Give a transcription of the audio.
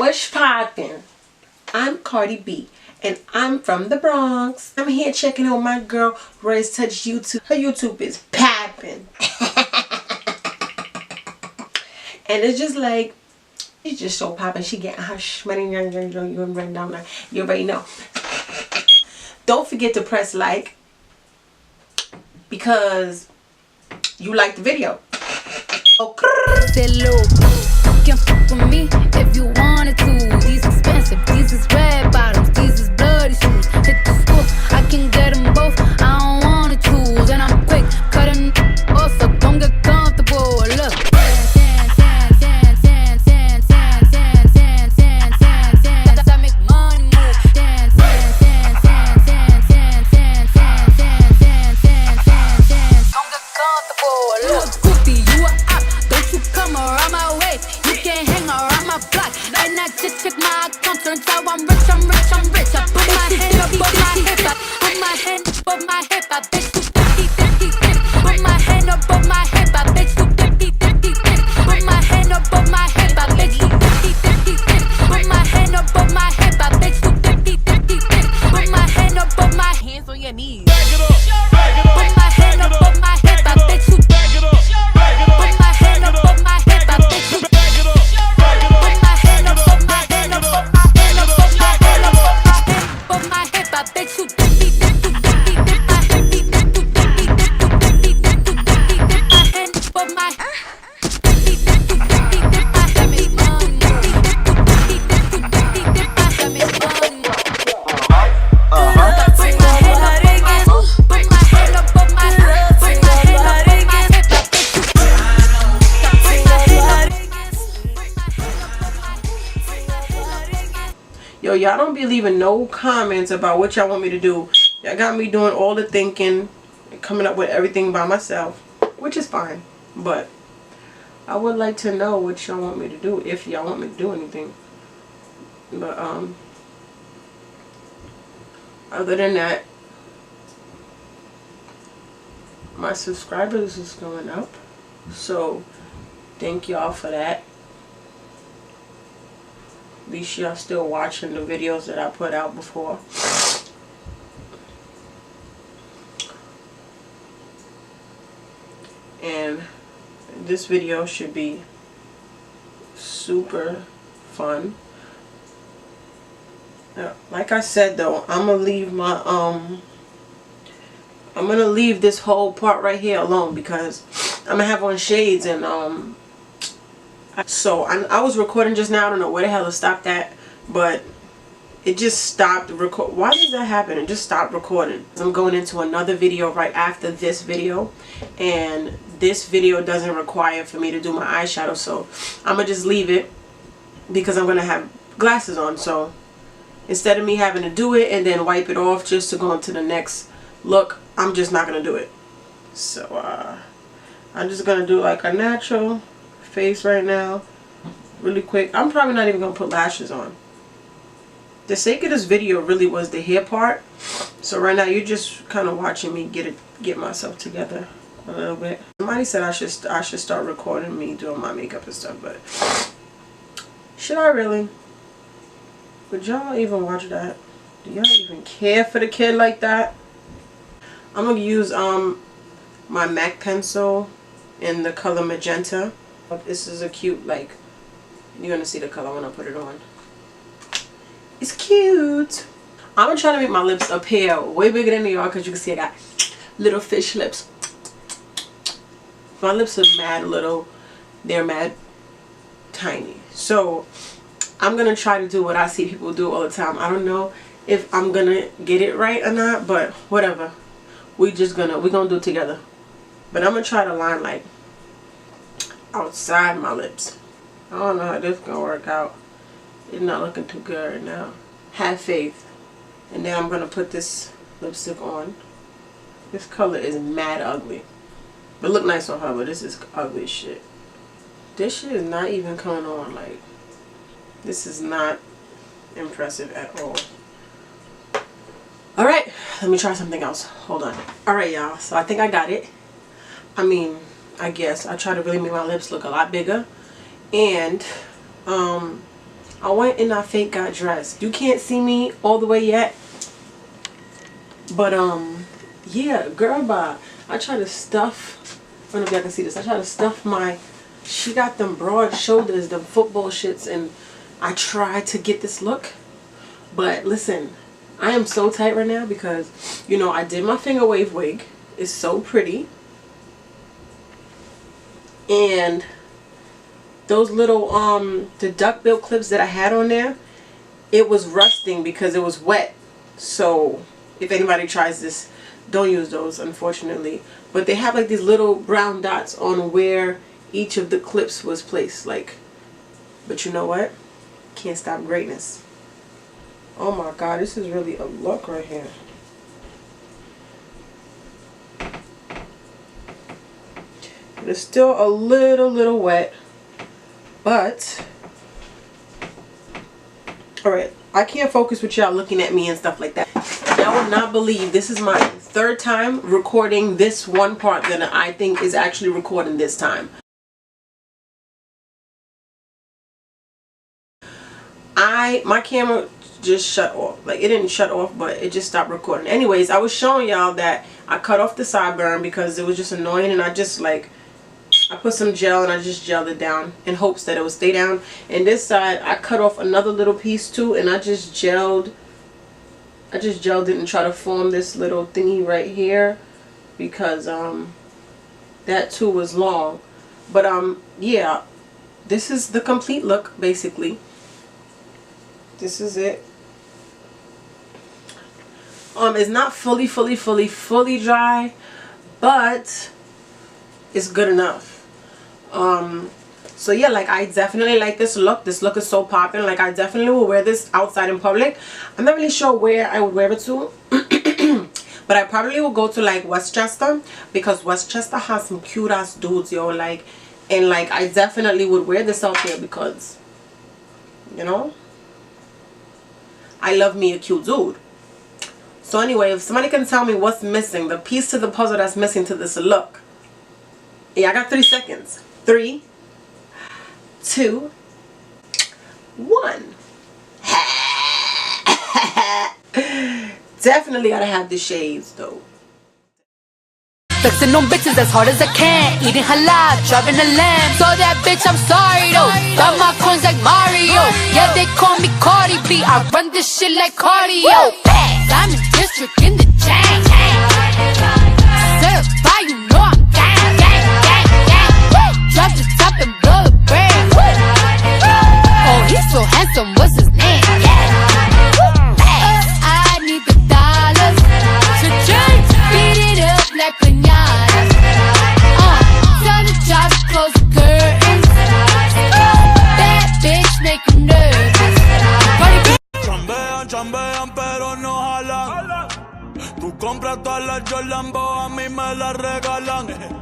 What's poppin'? I'm Cardi B, and I'm from the Bronx. I'm here checking out my girl ROYASTOUCH YouTube. Her YouTube is poppin'. And it's just like, she's just so poppin'. She getting her money. You already know. Don't forget to press like because you like the video. Okay. You can fuck with me if you wanted to. These expensive, these is red bottoms, these is bloody shoes. Hit the school, I can get them both. I don't wanna choose, and I'm quick cutting off, so don't get comfortable. Look. I make money move. Don't get comfortable. Look, goofy, you a op. Don't you come around my way. You can't hang around my block. And I just check my account. Turns out I'm rich, I'm rich, I'm rich. I put my hand above my hip. I put my hand above my hip. I bet you 50-50. Put my hand above my hip. I bet you 50-50. Put my hand above my hip. I bet you 50-50. Put my hand above my hip. I bet you 50-50. Put my hand above my hands on your knees. Put my hand above my hip. I bet you. Put my hand above my hip. I bet you. Put my hand above my hand above my hand above my hand above my hip. I bet you. Yo, y'all don't be leaving no comments about what y'all want me to do. Y'all got me doing all the thinking, coming up with everything by myself, which is fine. But I would like to know what y'all want me to do, if y'all want me to do anything. But other than that, my subscribers is going up, so thank y'all for that. At least y'all still watching the videos that I put out before. And this video should be super fun. Now, like I said though, I'm gonna leave my I'm gonna leave this whole part right here alone because I'm gonna have on shades and so I was recording just now. I don't know where the hell it stopped at, but it just stopped record. Why does that happen? It just stopped recording. I'm going into another video right after this video, and this video doesn't require for me to do my eyeshadow, so I'm gonna just leave it because I'm gonna have glasses on. So instead of me having to do it and then wipe it off just to go on to the next look, I'm just not gonna do it. So I'm just gonna do like a natural face right now really quick. I'm probably not even gonna put lashes on. The sake of this video really was the hair part, so right now you're just kind of watching me get myself together a little bit. Somebody said I should start recording me doing my makeup and stuff, but should I really? Would y'all even watch that? Do y'all even care for the kid like that? I'm gonna use my MAC pencil in the color magenta. This is a cute, like, you're gonna see the color when I put it on. It's cute. I'm gonna try to make my lips up here way bigger than they are because you can see I got little fish lips. My lips are mad little. They're mad tiny. So I'm gonna try to do what I see people do all the time. I don't know if I'm gonna get it right or not, but whatever. We're gonna do it together. But I'm gonna try to line like outside my lips. I don't know how this is gonna work out. It's not looking too good right now. Have faith. And then I'm gonna put this lipstick on. This color is mad ugly. But look nice on her, but this is ugly as shit. This shit is not even coming on. Like, this is not impressive at all. Alright, let me try something else. Hold on. Alright, y'all. So I think I got it. I mean, I guess I try to really make my lips look a lot bigger. And I'm I went and I fake got dressed. You can't see me all the way yet, but yeah, girl bye. I try to stuff, I don't know if y'all can see this, I try to stuff my, she got them broad shoulders, them football shits, and I try to get this look. But listen, I am so tight right now because, you know, I did my finger wave wig. It's so pretty. And those little the duckbill clips that I had on there, it was rusting because it was wet. So if anybody tries this, don't use those, unfortunately. But they have like these little brown dots on where each of the clips was placed, like. But you know what, can't stop greatness. Oh my god, this is really a look right here. It's still a little wet, but alright, I can't focus with y'all looking at me and stuff like that. I will not believe this is my third time recording this one part that I think is actually recording this time. My camera just shut off. Like, it didn't shut off, but it just stopped recording. Anyways, I was showing y'all that I cut off the sideburn because it was just annoying, and I just like, I put some gel and I just gelled it down in hopes that it would stay down. And this side I cut off another little piece too, and I just gelled it and try to form this little thingy right here because that too was long. But yeah, this is the complete look basically. This is it. It's not fully dry, but it's good enough. So yeah, like, I definitely like this look. This look is so popping. Like, I definitely will wear this outside in public. I'm not really sure where I would wear it to. But I probably will go to like Westchester, because Westchester has some cute ass dudes, yo. Like, and like, I definitely would wear this out there because, you know, I love me a cute dude. So anyway, if somebody can tell me what's missing, the piece to the puzzle that's missing to this look. Yeah, I got 3 seconds. 3, 2, 1. Definitely gotta have the shades though. Flexing on bitches as hard as I can. Eating halal, driving a lamb. So that bitch, I'm sorry though. Got my coins like Mario. Yeah, they call me Cardi B. I run this shit like cardio. I'm in district in the chain. Certified, you know I'm gang. Drop the top and blow the brand. Oh, he's so handsome, what's his name? I need the dollars to change. Beat it up like piñata. Turn the jobs, close the curtains. That bitch make you nervous. Chambean, pero no jalan. Tú compras todas las Jolambo, a mí me las regalan.